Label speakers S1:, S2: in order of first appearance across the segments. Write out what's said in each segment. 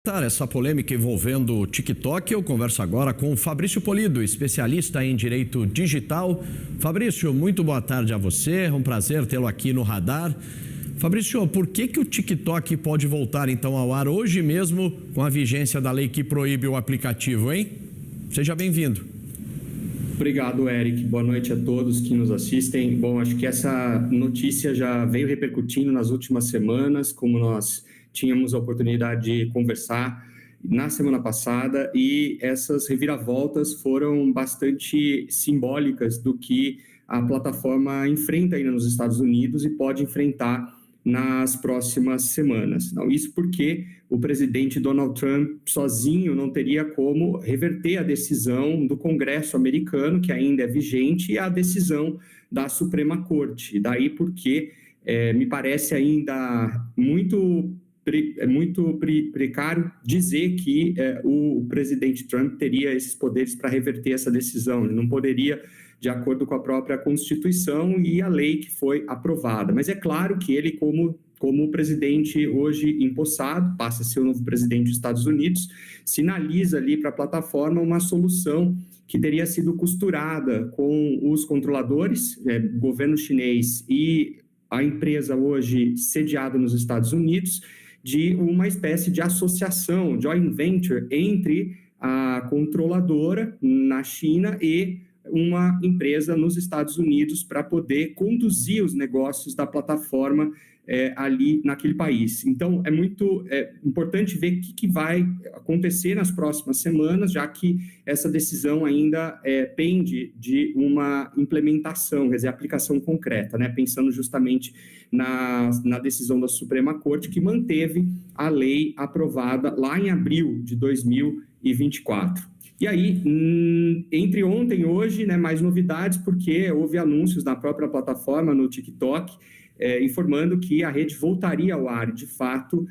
S1: tratar essa polêmica envolvendo o TikTok, eu converso agora com o Fabrício Polido, especialista em direito digital. Fabrício, muito boa tarde a você, é um prazer tê-lo aqui no Radar. Fabrício, por que o TikTok pode voltar então ao ar hoje mesmo com a vigência da lei que proíbe o aplicativo, hein? Seja bem-vindo.
S2: Obrigado, Eric. Boa noite a todos que nos assistem. Bom, acho que essa notícia já veio repercutindo nas últimas semanas, como nós tínhamos a oportunidade de conversar na semana passada, e essas reviravoltas foram bastante simbólicas do que a plataforma enfrenta ainda nos Estados Unidos e pode enfrentar nas próximas semanas. Não, isso porque o presidente Donald Trump sozinho não teria como reverter a decisão do Congresso americano, que ainda é vigente, e a decisão da Suprema Corte. Daí porque me parece ainda muito precário dizer que o presidente Trump teria esses poderes para reverter essa decisão. Ele não poderia, de acordo com a própria Constituição e a lei que foi aprovada. Mas é claro que ele, como presidente hoje empossado, passa a ser o novo presidente dos Estados Unidos, sinaliza ali para a plataforma uma solução que teria sido costurada com os controladores, governo chinês e a empresa hoje sediada nos Estados Unidos, de uma espécie de associação, joint venture, entre a controladora na China e uma empresa nos Estados Unidos para poder conduzir os negócios da plataforma ali naquele país. Então, é muito importante ver o que vai acontecer nas próximas semanas, já que essa decisão ainda pende de uma implementação, quer dizer, aplicação concreta, né? Pensando justamente na decisão da Suprema Corte, que manteve a lei aprovada lá em abril de 2024. E aí, entre ontem e hoje, né, mais novidades, porque houve anúncios na própria plataforma, no TikTok, informando que a rede voltaria ao ar. De fato,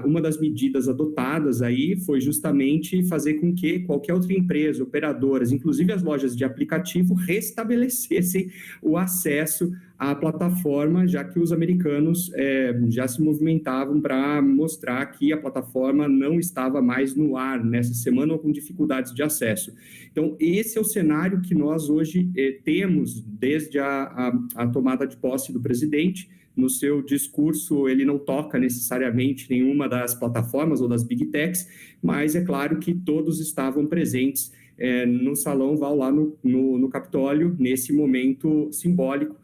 S2: uma das medidas adotadas aí foi justamente fazer com que qualquer outra empresa, operadoras, inclusive as lojas de aplicativo, restabelecessem o acesso à plataforma, já que os americanos já se movimentavam para mostrar que a plataforma não estava mais no ar nessa semana ou com dificuldades de acesso. Então, esse é o cenário que nós hoje temos desde a tomada de posse do presidente. No seu discurso, ele não toca necessariamente nenhuma das plataformas ou das big techs, mas é claro que todos estavam presentes no Salão Oval, lá no Capitólio, nesse momento simbólico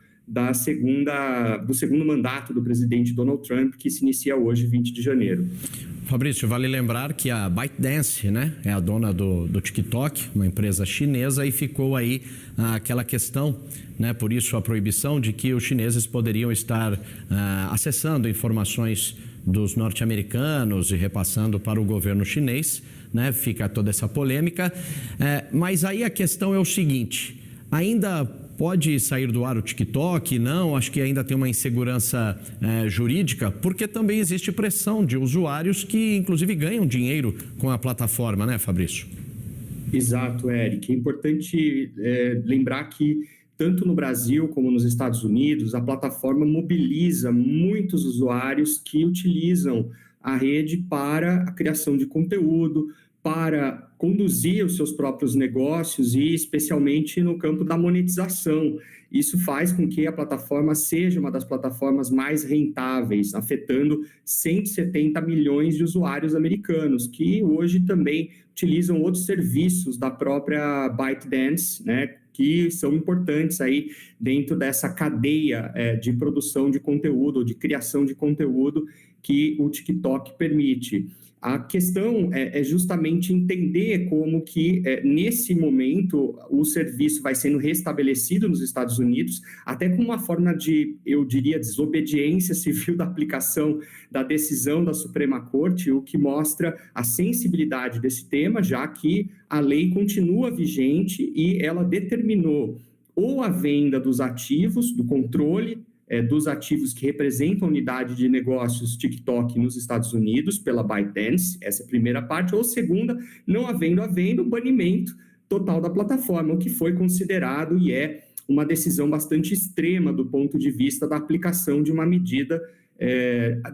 S2: do segundo mandato do presidente Donald Trump, que se inicia hoje, 20 de janeiro.
S1: Fabrício, vale lembrar que a ByteDance, né, é a dona do TikTok, uma empresa chinesa, e ficou aí aquela questão, né, por isso a proibição de que os chineses poderiam estar acessando informações dos norte-americanos e repassando para o governo chinês, né, fica toda essa polêmica. Mas aí a questão é o seguinte, ainda pode sair do ar o TikTok? Não, acho que ainda tem uma insegurança jurídica, porque também existe pressão de usuários que, inclusive, ganham dinheiro com a plataforma, né, Fabrício?
S2: Exato, Eric. É importante lembrar que, tanto no Brasil como nos Estados Unidos, a plataforma mobiliza muitos usuários que utilizam a rede para a criação de conteúdo, para conduzir os seus próprios negócios e especialmente no campo da monetização. Isso faz com que a plataforma seja uma das plataformas mais rentáveis, afetando 170 milhões de usuários americanos, que hoje também utilizam outros serviços da própria ByteDance, né, que são importantes aí dentro dessa cadeia de produção de conteúdo, de criação de conteúdo que o TikTok permite. A questão é justamente entender como que, nesse momento, o serviço vai sendo restabelecido nos Estados Unidos, até com uma forma de, eu diria, desobediência civil da aplicação da decisão da Suprema Corte, o que mostra a sensibilidade desse tema, já que a lei continua vigente e ela determinou ou a venda dos ativos, do controle dos ativos que representam a unidade de negócios TikTok nos Estados Unidos pela ByteDance, essa é a primeira parte, ou segunda, não havendo a venda, o banimento total da plataforma, o que foi considerado e é uma decisão bastante extrema do ponto de vista da aplicação de uma medida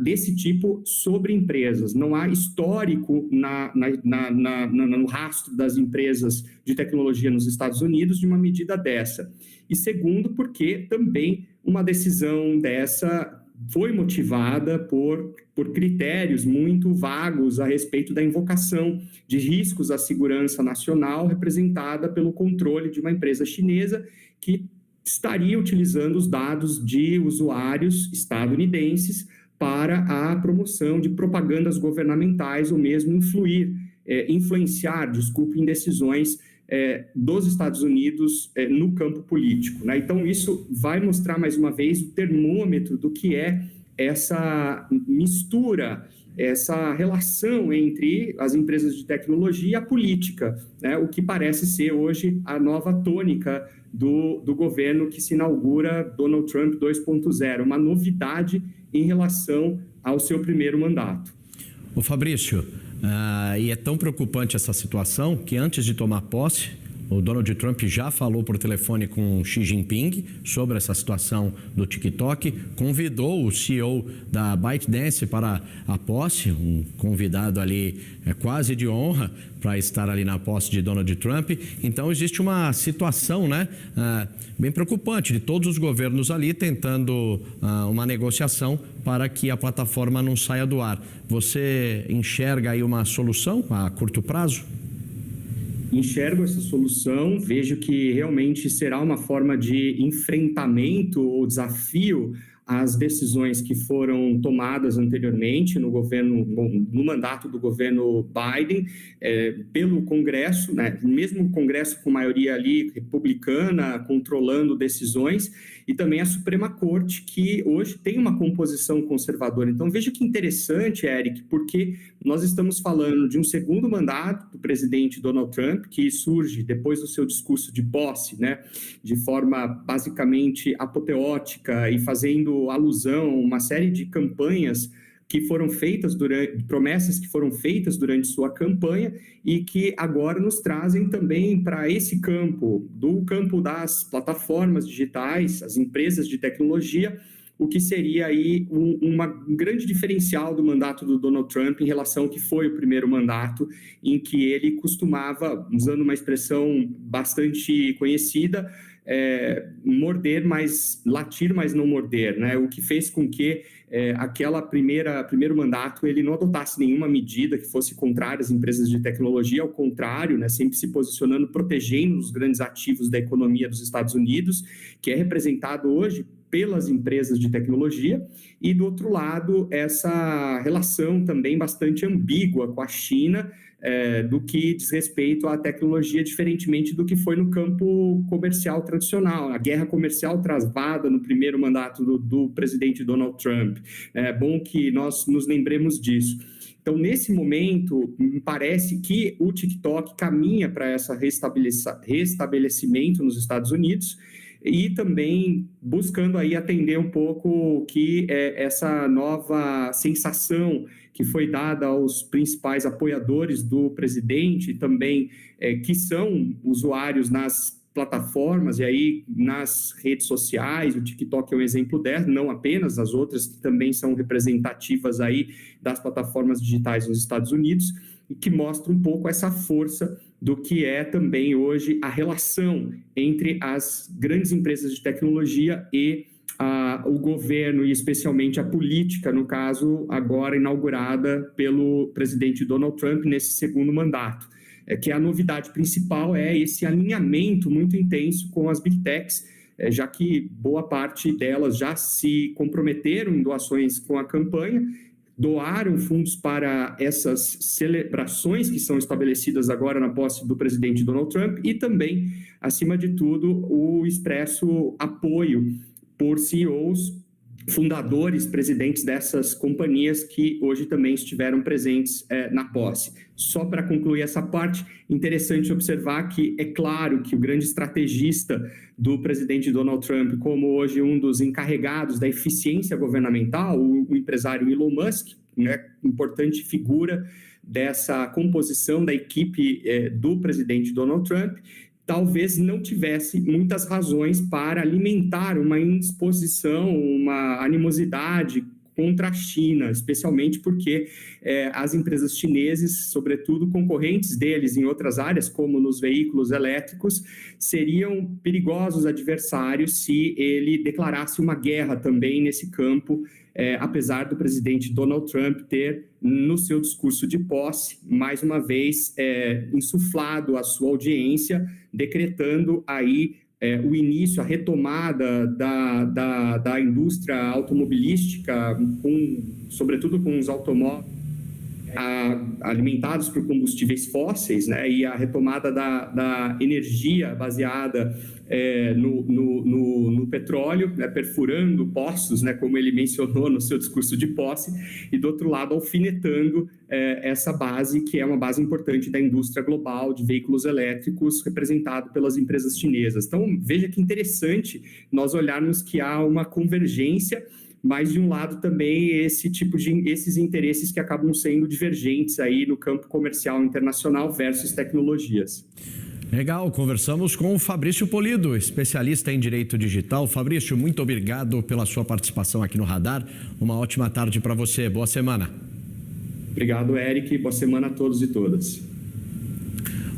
S2: desse tipo sobre empresas. Não há histórico no rastro das empresas de tecnologia nos Estados Unidos de uma medida dessa. E segundo, porque também uma decisão dessa foi motivada por critérios muito vagos a respeito da invocação de riscos à segurança nacional, representada pelo controle de uma empresa chinesa que estaria utilizando os dados de usuários estadunidenses para a promoção de propagandas governamentais ou mesmo influenciar, em decisões dos Estados Unidos no campo político, né? Então, isso vai mostrar, mais uma vez, o termômetro do que é essa mistura, essa relação entre as empresas de tecnologia e a política, né? O que parece ser hoje a nova tônica do governo que se inaugura Donald Trump 2.0, uma novidade em relação ao seu primeiro mandato.
S1: Ô Fabrício, e é tão preocupante essa situação que antes de tomar posse, o Donald Trump já falou por telefone com Xi Jinping sobre essa situação do TikTok, convidou o CEO da ByteDance para a posse, um convidado ali quase de honra para estar ali na posse de Donald Trump. Então existe uma situação, né, bem preocupante de todos os governos ali tentando uma negociação para que a plataforma não saia do ar. Você enxerga aí uma solução a curto prazo?
S2: Enxergo essa solução, vejo que realmente será uma forma de enfrentamento ou desafio às decisões que foram tomadas anteriormente no mandato do governo Biden, pelo Congresso, né? Mesmo o Congresso com maioria ali republicana, controlando decisões, e também a Suprema Corte, que hoje tem uma composição conservadora. Então, veja que interessante, Eric, porque nós estamos falando de um segundo mandato do presidente Donald Trump, que surge depois do seu discurso de posse, né, de forma basicamente apoteótica e fazendo alusão a uma série de campanhas que foram feitas promessas que foram feitas durante sua campanha e que agora nos trazem também para esse campo, do campo das plataformas digitais, as empresas de tecnologia, o que seria aí um grande diferencial do mandato do Donald Trump em relação ao que foi o primeiro mandato, em que ele costumava, usando uma expressão bastante conhecida, morder, mas latir, mas não morder, né? O que fez com que primeiro mandato ele não adotasse nenhuma medida que fosse contrária às empresas de tecnologia, ao contrário, né? Sempre se posicionando, protegendo os grandes ativos da economia dos Estados Unidos, que é representado hoje pelas empresas de tecnologia, e do outro lado, essa relação também bastante ambígua com a China, do que diz respeito à tecnologia, diferentemente do que foi no campo comercial tradicional, a guerra comercial travada no primeiro mandato do presidente Donald Trump. É bom que nós nos lembremos disso. Então, nesse momento, me parece que o TikTok caminha para esse restabelecimento nos Estados Unidos, e também buscando aí atender um pouco que essa nova sensação que foi dada aos principais apoiadores do presidente, também que são usuários nas plataformas e aí nas redes sociais. O TikTok é um exemplo dela, não apenas as outras que também são representativas aí das plataformas digitais nos Estados Unidos, e que mostra um pouco essa força do que é também hoje a relação entre as grandes empresas de tecnologia e o governo, e especialmente a política, no caso, agora inaugurada pelo presidente Donald Trump nesse segundo mandato. Que a novidade principal é esse alinhamento muito intenso com as Big Techs, já que boa parte delas já se comprometeram em doações com a campanha, doaram fundos para essas celebrações que são estabelecidas agora na posse do presidente Donald Trump, e também, acima de tudo, o expresso apoio por CEOs, fundadores, presidentes dessas companhias que hoje também estiveram presentes na posse. Só para concluir essa parte, interessante observar que é claro que o grande estrategista do presidente Donald Trump, como hoje um dos encarregados da eficiência governamental, o empresário Elon Musk, né, importante figura dessa composição da equipe do presidente Donald Trump, talvez não tivesse muitas razões para alimentar uma indisposição, uma animosidade contra a China, especialmente porque as empresas chinesas, sobretudo concorrentes deles em outras áreas, como nos veículos elétricos, seriam perigosos adversários se ele declarasse uma guerra também nesse campo, apesar do presidente Donald Trump ter, no seu discurso de posse, mais uma vez insuflado a sua audiência, decretando aí o início, a retomada da indústria automobilística, sobretudo com os automóveis alimentados por combustíveis fósseis, né, e a retomada da energia baseada no petróleo, né, perfurando poços, né, como ele mencionou no seu discurso de posse, e do outro lado alfinetando essa base, que é uma base importante da indústria global de veículos elétricos, representado pelas empresas chinesas. Então, veja que interessante nós olharmos que há uma convergência, mas de um lado também esses interesses que acabam sendo divergentes aí no campo comercial internacional versus tecnologias.
S1: Legal, conversamos com o Fabrício Polido, especialista em direito digital. Fabrício, muito obrigado pela sua participação aqui no Radar. Uma ótima tarde para você, boa semana.
S2: Obrigado, Eric, boa semana a todos e todas.